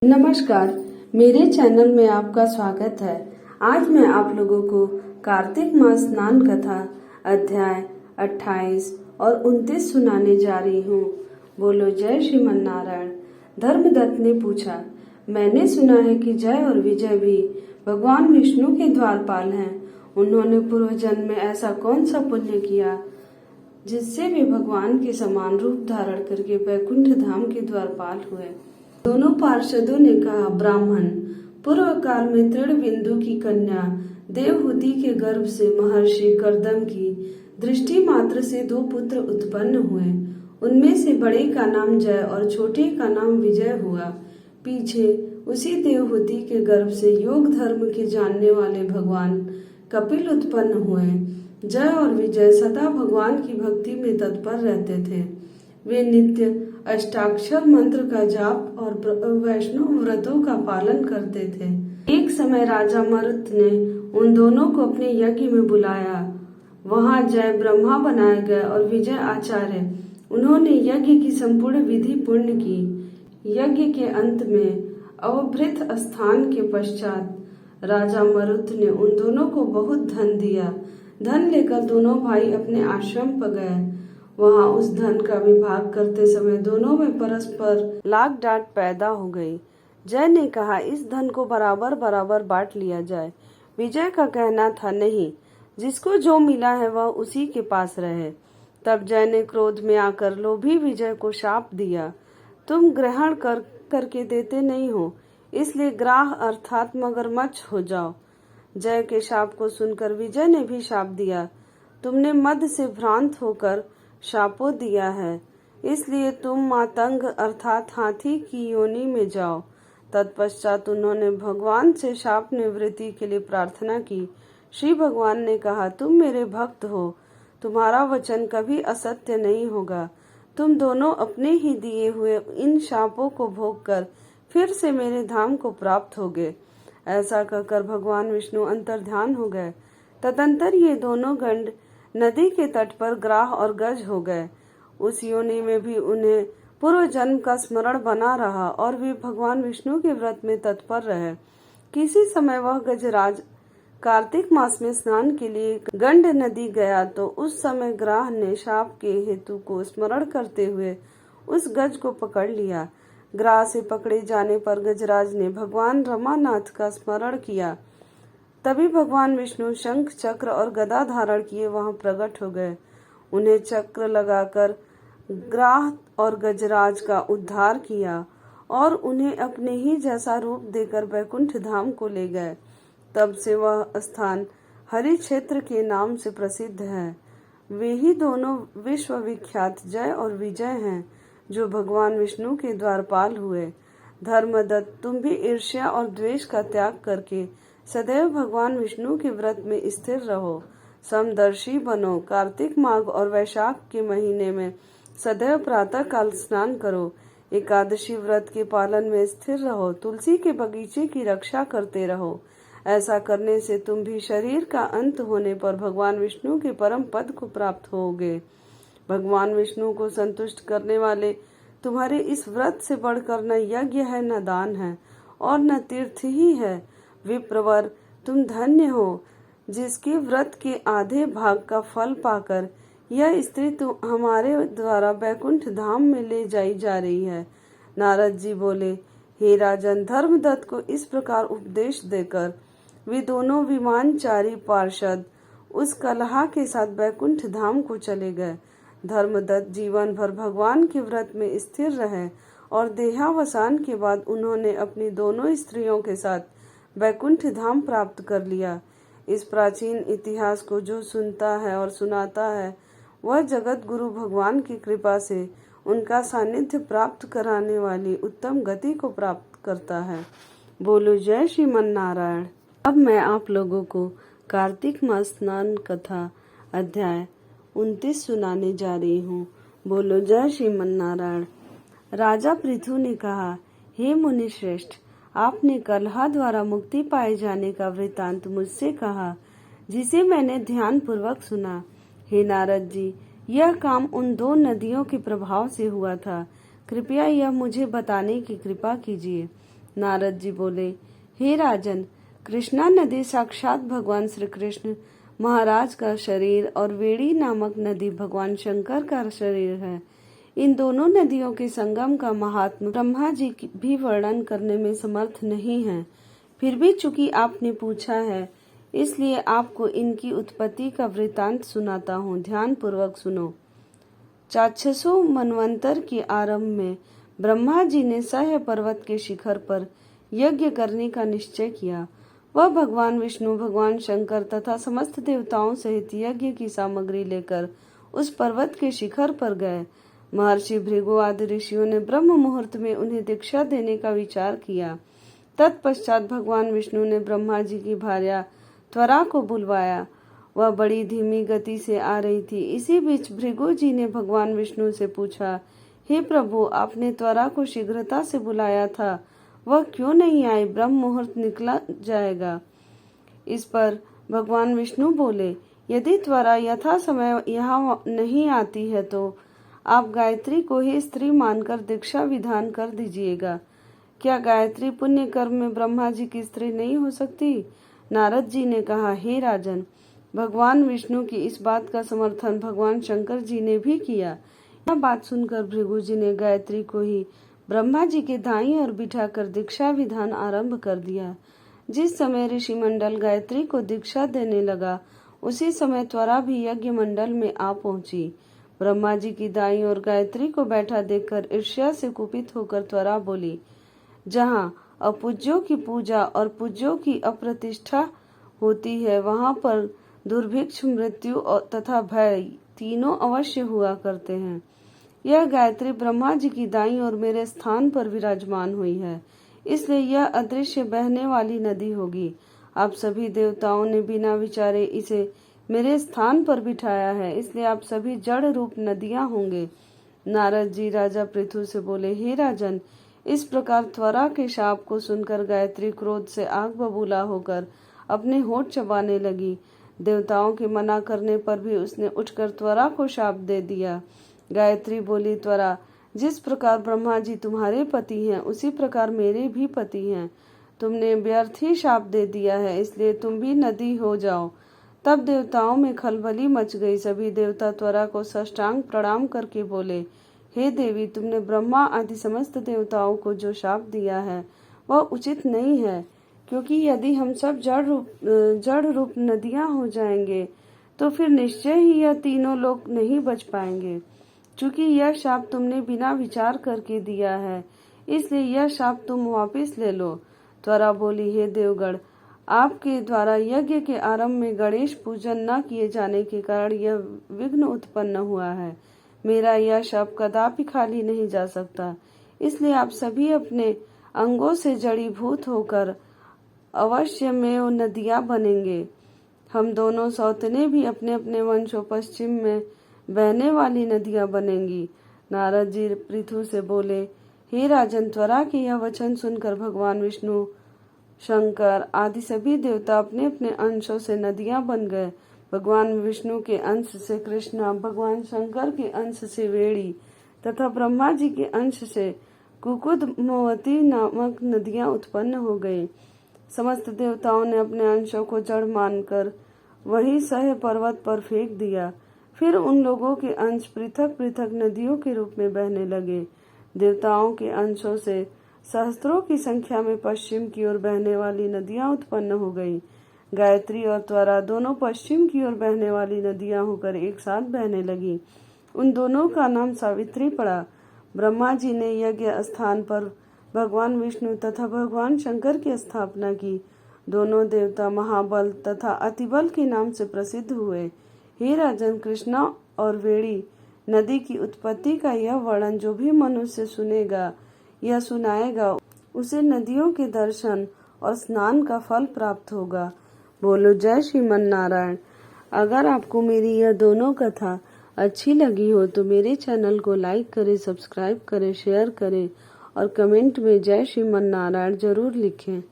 नमस्कार, मेरे चैनल में आपका स्वागत है। आज मैं आप लोगों को कार्तिक मास स्नान कथा अध्याय 28 और 29 सुनाने जा रही हूँ। बोलो जय श्रीमन नारायण। धर्मदत्त ने पूछा, मैंने सुना है कि जय और विजय भी भगवान विष्णु के द्वारपाल हैं। उन्होंने पूर्व जन्म में ऐसा कौन सा पुण्य किया जिससे वे भगवान के समान रूप धारण करके वैकुंठ धाम के द्वारपाल हुए। दोनों पार्षदों ने कहा, ब्राह्मण, पूर्व काल में तृण बिंदु की कन्या देवहूति के गर्भ से महर्षि कर्दम की दृष्टि मात्र से 2 पुत्र उत्पन्न हुए। उनमें से बड़े का नाम जय और छोटे का नाम विजय हुआ। पीछे उसी देवहूति के गर्भ से योग धर्म के जानने वाले भगवान कपिल उत्पन्न हुए। जय और विजय सदा भगवान की भक्ति में तत्पर रहते थे। वे नित्य अष्टाक्षर मंत्र का जाप और वैष्णव व्रतों का पालन करते थे। एक समय राजा मरुत ने उन दोनों को अपने यज्ञ में बुलाया। वहां जय ब्रह्मा बनाए गए और विजय आचार्य। उन्होंने यज्ञ की संपूर्ण विधि पूर्ण की। यज्ञ के अंत में अवभृत स्थान के पश्चात राजा मरुत ने उन दोनों को बहुत धन दिया। धन लेकर दोनों भाई अपने आश्रम पर गए। वहां उस धन का विभाग करते समय दोनों में परस्पर लाग डांट पैदा हो गई। जय ने कहा, इस धन को बराबर बराबर बांट लिया जाए। विजय का कहना था, नहीं, जिसको जो मिला है वह उसी के पास रहे। तब जय ने क्रोध में आकर लोभी विजय को शाप दिया, तुम ग्रहण करके देते नहीं हो, इसलिए ग्राह अर्थात मगरमच्छ हो जाओ। जय के शाप को सुनकर विजय ने भी शाप दिया, तुमने मद से भ्रांत होकर शापो दिया है, इसलिए तुम मातंग अर्थात हाथी की योनि में जाओ। तत्पश्चात उन्होंने भगवान से शाप निवृत्ति के लिए प्रार्थना की। श्री भगवान ने कहा, तुम मेरे भक्त हो, तुम्हारा वचन कभी असत्य नहीं होगा। तुम दोनों अपने ही दिए हुए इन शापों को भोग कर फिर से मेरे धाम को प्राप्त होगे। ऐसा कहकर भगवान विष्णु अंतर्ध्यान हो गए। तदंतर ये दोनों गंड नदी के तट पर ग्राह और गज हो गए। उस योनि में भी उन्हें पूर्व जन्म का स्मरण बना रहा और वे भगवान विष्णु के व्रत में तत्पर रहे। किसी समय वह गजराज कार्तिक मास में स्नान के लिए गंड नदी गया तो उस समय ग्राह ने शाप के हेतु को स्मरण करते हुए उस गज को पकड़ लिया। ग्राह से पकड़े जाने पर गजराज ने भगवान रमानाथ का स्मरण किया। तभी भगवान विष्णु शंख चक्र और गदा धारण किए वहां प्रकट हो गए। उन्हें चक्र लगाकर ग्राह और गजराज का उद्धार किया और उन्हें अपने ही जैसा रूप देकर वैकुंठ धाम को ले गए। तब से वह स्थान हरि क्षेत्र के नाम से प्रसिद्ध है। वे ही दोनों विश्व विख्यात जय और विजय हैं, जो भगवान विष्णु के द्वारपाल हुए। धर्मदत्त, तुम भी ईर्ष्या और द्वेष का त्याग करके सदैव भगवान विष्णु के व्रत में स्थिर रहो। समदर्शी बनो। कार्तिक माघ और वैशाख के महीने में सदैव प्रातः काल स्नान करो। एकादशी व्रत के पालन में स्थिर रहो। तुलसी के बगीचे की रक्षा करते रहो। ऐसा करने से तुम भी शरीर का अंत होने पर भगवान विष्णु के परम पद को प्राप्त होगे। भगवान विष्णु को संतुष्ट करने वाले तुम्हारे इस व्रत से बढ़कर न यज्ञ है, न दान है और न तीर्थ ही है। विप्रवर, तुम धन्य हो, जिसके व्रत के आधे भाग का फल पाकर यह स्त्री हमारे द्वारा वैकुंठ धाम में ले जाई जा रही है। नारद जी बोले, हे राजन, धर्मदत्त को इस प्रकार उपदेश देकर वे दोनों विमानचारी पार्षद उस कलहा के साथ वैकुंठ धाम को चले गए। धर्मदत्त जीवन भर भगवान के व्रत में स्थिर रहे और देहावसान के बाद उन्होंने अपनी दोनों स्त्रियों के साथ वैकुंठ धाम प्राप्त कर लिया। इस प्राचीन इतिहास को जो सुनता है और सुनाता है, वह जगत गुरु भगवान की कृपा से उनका सानिध्य प्राप्त कराने वाली उत्तम गति को प्राप्त करता है। बोलो जय श्रीमन नारायण। अब मैं आप लोगों को कार्तिक मास स्नान कथा अध्याय 29 सुनाने जा रही हूँ। बोलो जय श्रीमन नारायण। राजा पृथु ने कहा, हे मुनि श्रेष्ठ, आपने कलहा द्वारा मुक्ति पाए जाने का वृतांत मुझसे कहा, जिसे मैंने ध्यान पूर्वक सुना। हे नारद जी, यह काम उन 2 नदियों के प्रभाव से हुआ था। कृपया यह मुझे बताने की कृपा कीजिए। नारद जी बोले, हे राजन, कृष्णा नदी साक्षात भगवान श्री कृष्ण महाराज का शरीर और वेड़ी नामक नदी भगवान शंकर का शरीर है। इन दोनों नदियों के संगम का महात्म ब्रह्मा जी भी वर्णन करने में समर्थ नहीं है। फिर भी चूंकि आपने पूछा है, इसलिए आपको इनकी उत्पत्ति का वृतांत सुनाता हूँ। ध्यान पूर्वक सुनो। 400 मनवंतर के आरंभ में ब्रह्मा जी ने सह्य पर्वत के शिखर पर यज्ञ करने का निश्चय किया। वह भगवान विष्णु, भगवान शंकर तथा समस्त देवताओं सहित यज्ञ की सामग्री लेकर उस पर्वत के शिखर पर गए। महर्षि भृगु आदि ऋषियों ने ब्रह्म मुहूर्त में उन्हें दीक्षा देने का विचार किया। तत्पश्चात भगवान विष्णु ने ब्रह्मा जी की भार्या त्वरा को बुलवाया। वह बड़ी धीमी गति से आ रही थी। इसी बीच भृगु जी ने भगवान विष्णु से पूछा, हे प्रभु, आपने त्वरा को शीघ्रता से बुलाया था, वह क्यों नहीं आई? ब्रह्म मुहूर्त निकला जाएगा। इस पर भगवान विष्णु बोले, यदि त्वरा यथा समय यहाँ नहीं आती है तो आप गायत्री को ही स्त्री मानकर दीक्षा विधान कर दीजिएगा। क्या गायत्री पुण्य कर्म में ब्रह्मा जी की स्त्री नहीं हो सकती? नारद जी ने कहा, हे राजन, भगवान विष्णु की इस बात का समर्थन भगवान शंकर जी ने भी किया। यह बात सुनकर भृगु जी ने गायत्री को ही ब्रह्मा जी के दाईं ओर बिठाकर दीक्षा विधान आरंभ कर दिया। जिस समय ऋषि मंडल गायत्री को दीक्षा देने लगा, उसी समय त्वरा भी यज्ञ मंडल में आ पहुंची। ब्रह्मा जी की दाईं ओर गायत्री को बैठा देखकर ईर्ष्या से कुपित होकर त्वरा बोली, जहाँ अपूज्यों की पूजा और पूज्यों की अप्रतिष्ठा होती है, वहाँ पर दुर्भिक्ष, मृत्यु तथा भय तीनों अवश्य हुआ करते हैं। यह गायत्री ब्रह्मा जी की दाईं ओर मेरे स्थान पर विराजमान हुई है, इसलिए यह अदृश्य बहने वाली नदी होगी। आप सभी देवताओं ने बिना विचारे इसे मेरे स्थान पर बिठाया है, इसलिए आप सभी जड़ रूप नदियां होंगे। नारद जी राजा पृथु से बोले, हे राजन, इस प्रकार त्वरा के शाप को सुनकर गायत्री क्रोध से आग बबूला होकर अपने होठ चबाने लगी। देवताओं के मना करने पर भी उसने उठकर त्वरा को शाप दे दिया। गायत्री बोली, त्वरा, जिस प्रकार ब्रह्मा जी तुम्हारे पति हैं, उसी प्रकार मेरे भी पति हैं। तुमने व्यर्थ ही शाप दे दिया है, इसलिए तुम भी नदी हो जाओ। तब देवताओं में खलबली मच गई। सभी देवता त्वरा को साष्टांग प्रणाम करके बोले, हे देवी, तुमने ब्रह्मा आदि समस्त देवताओं को जो शाप दिया है वह उचित नहीं है, क्योंकि यदि हम सब जड़ रूप नदियां हो जाएंगे तो फिर निश्चय ही यह तीनों लोग नहीं बच पाएंगे। चूंकि यह शाप तुमने बिना विचार करके दिया है, इसलिए यह शाप तुम वापस ले लो। त्वरा बोली, हे देवगण, आपके द्वारा यज्ञ के आरंभ में गणेश पूजन न किए जाने के कारण यह विघ्न उत्पन्न हुआ है। मेरा यह शाप कदापि खाली नहीं जा सकता, इसलिए आप सभी अपने अंगों से जड़ीभूत होकर अवश्य में नदियां बनेंगे। हम दोनों सौतने भी अपने अपने वंशों पश्चिम में बहने वाली नदियां बनेंगी। नारद जी पृथु से बोले, हे राजन, त्वरा के यह वचन सुनकर भगवान विष्णु, शंकर आदि सभी देवता अपने अपने अंशों से नदियां बन गए। भगवान विष्णु के अंश से कृष्णा, भगवान शंकर के अंश से वेड़ी तथा ब्रह्मा जी के अंश से कुकुदमवती नामक नदियां उत्पन्न हो गई। समस्त देवताओं ने अपने अंशों को जड़ मानकर वही सह पर्वत पर फेंक दिया। फिर उन लोगों के अंश पृथक पृथक नदियों के रूप में बहने लगे। देवताओं के अंशों से सहस्त्रों की संख्या में पश्चिम की ओर बहने वाली नदियां उत्पन्न हो गई। गायत्री और त्वरा दोनों पश्चिम की ओर बहने वाली नदियां होकर एक साथ बहने लगी। उन दोनों का नाम सावित्री पड़ा। ब्रह्मा जी ने यज्ञ स्थान पर भगवान विष्णु तथा भगवान शंकर की स्थापना की। दोनों देवता महाबल तथा अतिबल के नाम से प्रसिद्ध हुए। हे राजन, कृष्णा और वेड़ी नदी की उत्पत्ति का यह वर्णन जो भी मनुष्य सुनेगा या सुनाएगा, उसे नदियों के दर्शन और स्नान का फल प्राप्त होगा। बोलो जय श्रीमन नारायण। अगर आपको मेरी यह दोनों कथा अच्छी लगी हो तो मेरे चैनल को लाइक करें, सब्सक्राइब करें, शेयर करें और कमेंट में जय श्रीमन नारायण जरूर लिखें।